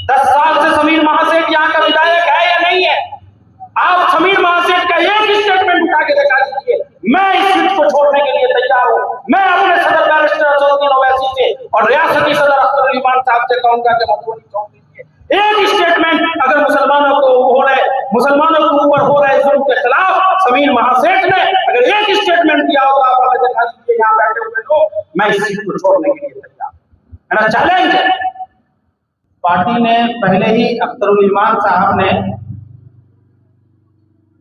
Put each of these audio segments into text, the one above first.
10 साल से समीर महासेठ यहाँ का विधायक है या नहीं है? आप समीर महासेठ का एक स्टेटमेंट उठा के दिखा दीजिए, मैं इस सीट को छोड़ने के लिए तैयार हूं। मैं अपने सदर बैरिस्टर असदुद्दीन ओवैसी से और रियासती सदर अख्तर अली खान साहब से कहूंगा कि मधुबनी छोड़ दीजिए। एक स्टेटमेंट अगर मुसलमानों के ऊपर हो रहे जुल्म के खिलाफ समीर महासेठ ने अगर एक स्टेटमेंट दिया हो तो आप हमें दिखा दीजिए, यहाँ बैठे हुए लोग, मैं इस सीट को छोड़ने के लिए तैयार हूं। मेरा चैलेंज है। पार्टी ने पहले ही अख्तर अली खान साहब ने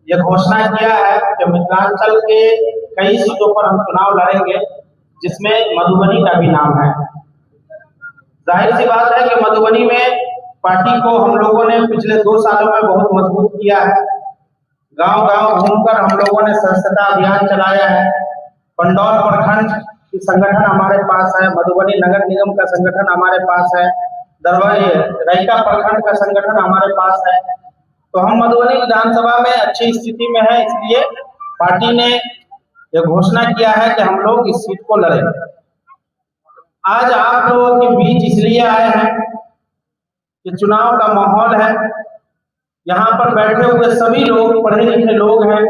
यह घोषणा किया है कि मिथिलांचल के कई सीटों पर हम चुनाव लड़ेंगे, जिसमें मधुबनी का भी नाम है। जाहिर सी बात है कि मधुबनी में पार्टी को हम लोगों ने पिछले 2 सालों में बहुत मजबूत किया है। गांव-गांव घूमकर हम लोगों ने सदस्यता अभियान चलाया है। पंडौल प्रखंड की संगठन हमारे पास है, मधुबनी नगर निगम का संगठन हमारे पास है, रैका प्रखंड का संगठन हमारे पास है। तो हम मधुबनी विधानसभा में अच्छी स्थिति में है, इसलिए पार्टी ने यह घोषणा किया है कि हम लोग इस सीट को लड़ेंगे। आज आप लोगों के बीच इसलिए आए हैं कि चुनाव का माहौल है। यहाँ पर बैठे हुए सभी लोग पढ़े लिखे लोग हैं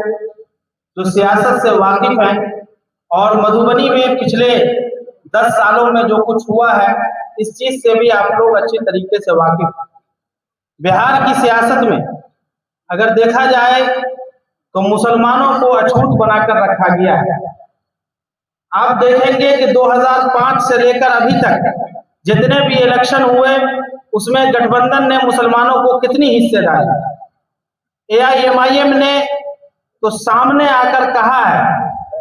जो सियासत से वाकिफ हैं और मधुबनी में पिछले 10 सालों में जो कुछ हुआ है इस चीज से भी आप लोग अच्छी तरीके से वाकिफ हैं। बिहार की सियासत में अगर देखा जाए तो मुसलमानों को अछूत बनाकर रखा गया है। आप देखेंगे कि 2005 से लेकर अभी तक जितने भी इलेक्शन हुए उसमें गठबंधन ने मुसलमानों को कितनी हिस्सेदारी। एआईएमआईएम ने तो सामने आकर कहा है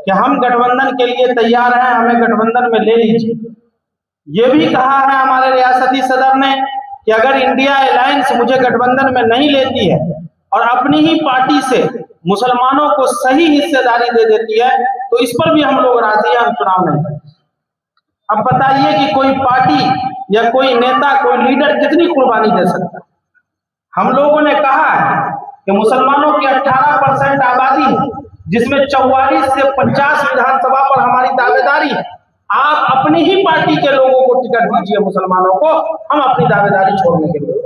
कि हम गठबंधन के लिए तैयार हैं, हमें गठबंधन में ले लीजिए। ये भी कहा है हमारे रियासती सदर ने कि अगर इंडिया अलायंस मुझे गठबंधन में नहीं लेती है और अपनी ही पार्टी से मुसलमानों को सही हिस्सेदारी दे देती है तो इस पर भी हम लोग राजी हैं, हम चुनाव नहीं करेंगे। अब बताइए कि कोई पार्टी या कोई नेता, कोई लीडर कितनी कुर्बानी दे सकता है। हम लोगों ने कहा है कि मुसलमानों की 18% आबादी है, जिसमें 44 से 50 विधानसभा पर हमारी दावेदारी है। आप अपनी ही पार्टी के लोगों को टिकट दीजिए, मुसलमानों को, हम अपनी दावेदारी छोड़ने के लिए।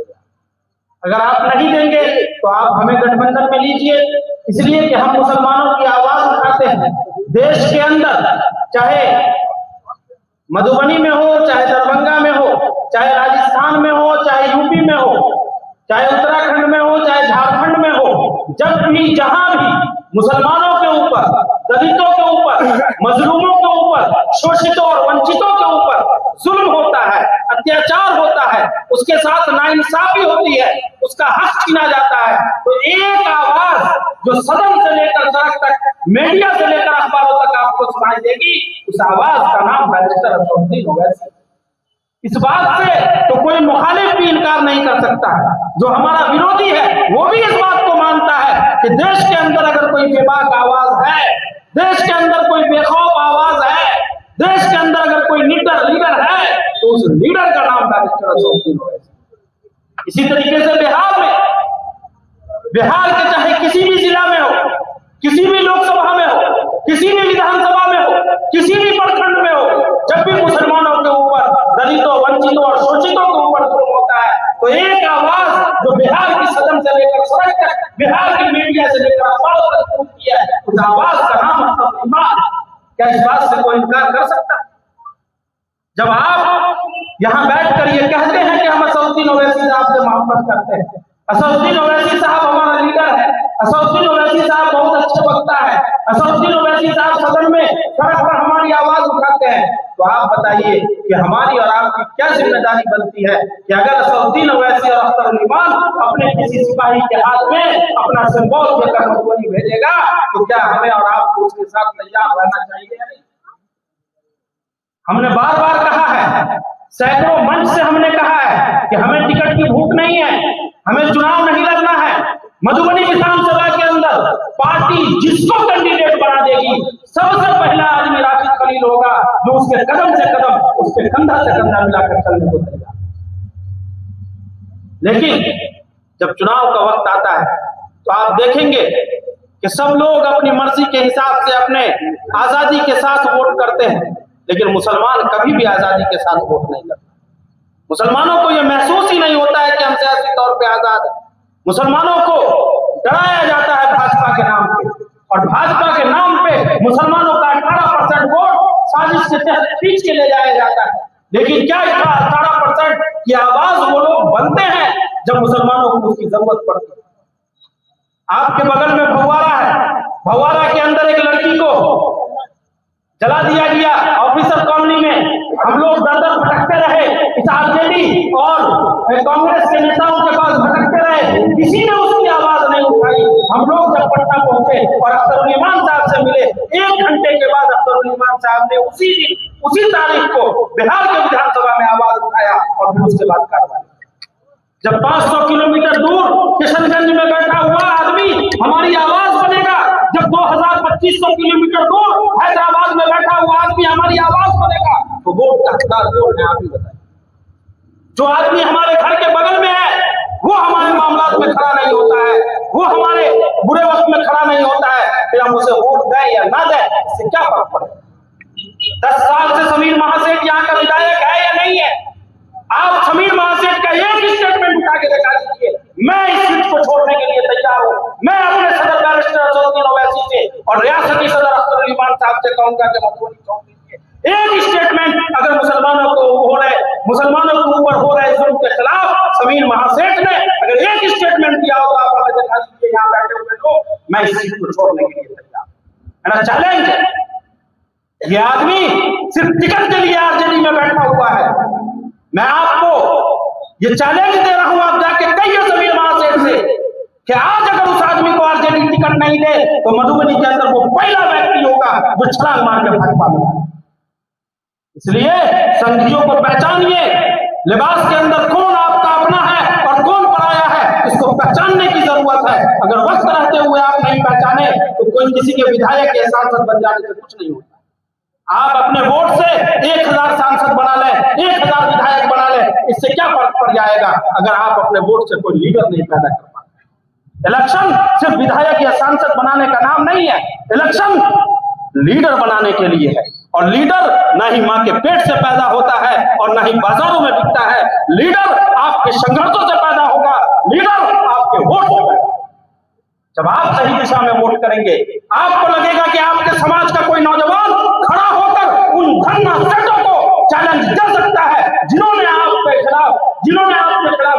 अगर आप नहीं देंगे तो आप हमें गठबंधन में लीजिए, इसलिए कि हम मुसलमानों की आवाज उठाते हैं। देश के अंदर चाहे मधुबनी में हो, चाहे दरभंगा में हो, चाहे राजस्थान में हो, चाहे यूपी में हो, चाहे उत्तराखंड में हो, चाहे झारखंड में हो, जब भी जहां भी मुसलमानों के ऊपर, दलितों के ऊपर, मजलूमों के ऊपर, शोषितों और वंचितों के ऊपर जुल्म होता है, अत्याचार होता है, उसके साथ नाइंसाफी होती है, उसका हक छीना जाता है, तो एक आवाज जो सदन से लेकर सड़क तक, मीडिया से लेकर अखबारों तक आपको सुनाई देगी, उस आवाज का नाम बैरिस्टर असदुद्दीन ओवैसी। इस बात से तो कोई मुखालिफ भी इनकार नहीं कर सकता है। जो हमारा विरोधी है वो भी इस बात को मानता है कि देश के अंदर अगर कोई बेबाक आवाज है, देश के अंदर कोई बेखौफ आवाज है, देश के अंदर अगर कोई लीडर है तो उस लीडर का नाम बैरिस्टर असदुद्दीन ओवैसी। इसी तरीके से बिहार के चाहे किसी भी जिला में हो, किसी भी लोकसभा में हो, किसी भी विधानसभा में हो, किसी भी प्रखंड में हो, जब भी मुसलमानों के ऊपर, दलितों, वंचितों और शोषितों के ऊपर जुल्म होता है तो एक आवाज जो बिहार की सदन से लेकर सड़क तक, बिहार की मीडिया से लेकर अखबारों तक पहुंचती है, उस आवाज का नाम असदुद्दीन। क्या इस बात से कोई इनकार कर सकता है? जब आप यहाँ बैठकर ये कहते हैं कि हम असदुद्दीन ओवैसी साहब से मोहब्बत करते हैं, असदुद्दीन ओवैसी साहब हमारा लीडर है, असदुद्दीन ओवैसी साहब बहुत अच्छे वक्ता है, असदुद्दीन ओवैसी साहब सदन में सड़क पर हमारी आवाज उठाते हैं, तो आप बताइए कि हमारी और आपकी क्या जिम्मेदारी बनती है कि अगर असदुद्दीन ओवैसी और अख्तर अली खान अपने किसी सिपाही के हाथ में अपना सिंबल देकर मधुबनी भेजेगा तो क्या हमें और आपको उसके साथ तैयार रहना चाहिए? हमने बार बार कहा है, सैकड़ों मंच से हमने कहा है कि हमें टिकट की भूख नहीं है, हमें चुनाव नहीं लड़ना है। मधुबनी विधानसभा के अंदर पार्टी जिसको कैंडिडेट बना देगी, सबसे पहला आदमी राशिद खलील होगा, जो उसके कदम से कदम, उसके कंधा से कंधा मिलाकर चलने को तैयार। लेकिन जब चुनाव का वक्त आता है तो आप देखेंगे कि सब लोग अपनी मर्जी के हिसाब से अपने आजादी के साथ वोट करते हैं, लेकिन मुसलमान कभी भी आजादी के साथ वोट नहीं करते। मुसलमानों को यह महसूस ही नहीं होता है कि हमसे मुसलमानों को डराया जाता है भाजपा के नाम पे, और भाजपा के नाम पे मुसलमानों का 18% वोट साजिश के तहत खींच के ले जाया जाता है। लेकिन क्या 18% की आवाज वो लोग बनते हैं जब मुसलमानों को उसकी जरूरत पड़ती है। आपके बगल में भगवाड़ा है, भगवाड़ा के अंदर एक लड़की को जला दिया गया ऑफिसर कॉलोनी में। हम लोग दर दर भटकते रहे, इस आरजेडी और कांग्रेस के नेताओं के पास भटकते रहे, किसी ने उसकी आवाज नहीं उठाई। हम लोग जब पटना पहुंचे और अख्तरुल ईमान साहब से मिले, 1 घंटे के बाद अख्तरुल ईमान साहब ने उसी दिन उसी तारीख को बिहार के विधानसभा में आवाज उठाया और फिर उसके बाद कार्रवाई। जब 500 किलोमीटर दूर किशनगंज में बैठा हुआ आदमी हमारी आवाज बनेगा, जब 2500 किलोमीटर दूर हैदराबाद में बैठा हुआ आदमी हमारी आवाज बनेगा, तो वोट का हकदार कौन है? आप ही बताइए। जो आदमी हमारे घर के बगल में है वो हमारे मामलात में खड़ा नहीं होता है, वो हमारे बुरे वक्त में खड़ा नहीं होता है, फिर हम उसे वोट दें या ना दें, इससे क्या फर्क पड़ेगा? 10 साल से समीर महासेठ यहाँ का विधायक है या नहीं है? आप समीर महासेठ का एक स्टेटमेंट उठा के दिखा दीजिए, मैं इस सीट को छोड़ने के लिए तैयार हूं। मैं अपने सदर बैरिस्टर असदुद्दीन ओवैसी से और रियासती सदर अख्तरुल ईमान साहब से कहूंगा कि मधुबनी छोड़ दीजिए। एक स्टेटमेंट अगर मुसलमानों के ऊपर हो रहे जुल्म के खिलाफ समीर महासेठ ने अगर एक स्टेटमेंट दिया हो तो आप हमें दिखा दीजिए, यहाँ बैठे हुए लोग, मैं इस सीट को छोड़ने के लिए तैयार हूं। चैलेंज, ये आदमी सिर्फ टिकट के लिए आरजेडी में बैठा हुआ है। मैं आपको ये चैलेंज दे रहा हूं, आप जाके कहिए समीर महासेठ से कि आज अगर उस आदमी को आरजेडी टिकट नहीं दे तो मधुबनी के अंदर वो पहला व्यक्ति होगा जो छलांग मार के भाजपा में। इसलिए संघियों को पहचानिए, लिबास के अंदर कौन आपका अपना है और कौन पराया है, इसको पहचानने की जरूरत है। अगर वक्त रहते हुए आप नहीं पहचाने तो कोई किसी के विधायक या सांसद बन जाने से कुछ नहीं होता। आप अपने वोट से 1000 सांसद बना लें, 1000 विधायक बना लें, इससे क्या फर्क पड़ जाएगा अगर आप अपने वोट से कोई लीडर नहीं पैदा कर पाते। इलेक्शन सिर्फ विधायक या सांसद बनाने का नाम नहीं है, इलेक्शन लीडर बनाने के लिए है। और लीडर ना ही मां के पेट से पैदा होता है और ना ही बाजारों में बिकता है। लीडर आपके संघर्षों से पैदा होगा, लीडर आपके वोट से पैदा। जब आप सही दिशा में वोट करेंगे, आपको लगेगा कि आपके समाज का कोई नौजवान खड़ा होकर उन धन्ना सेठों को चैलेंज दे सकता है जिन्होंने आपके खिलाफ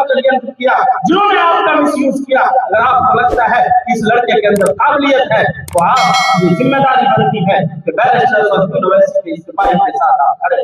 षड्यंत्र किया, जिन्होंने आपका मिसयूज किया। अगर आपको लगता है कि इस लड़के के अंदर काबिलियत है तो आप ये जिम्मेदारी बनती है कि बैरिस्टर असदुद्दीन ओवैसी के इस्तीफे के साथ आप खड़े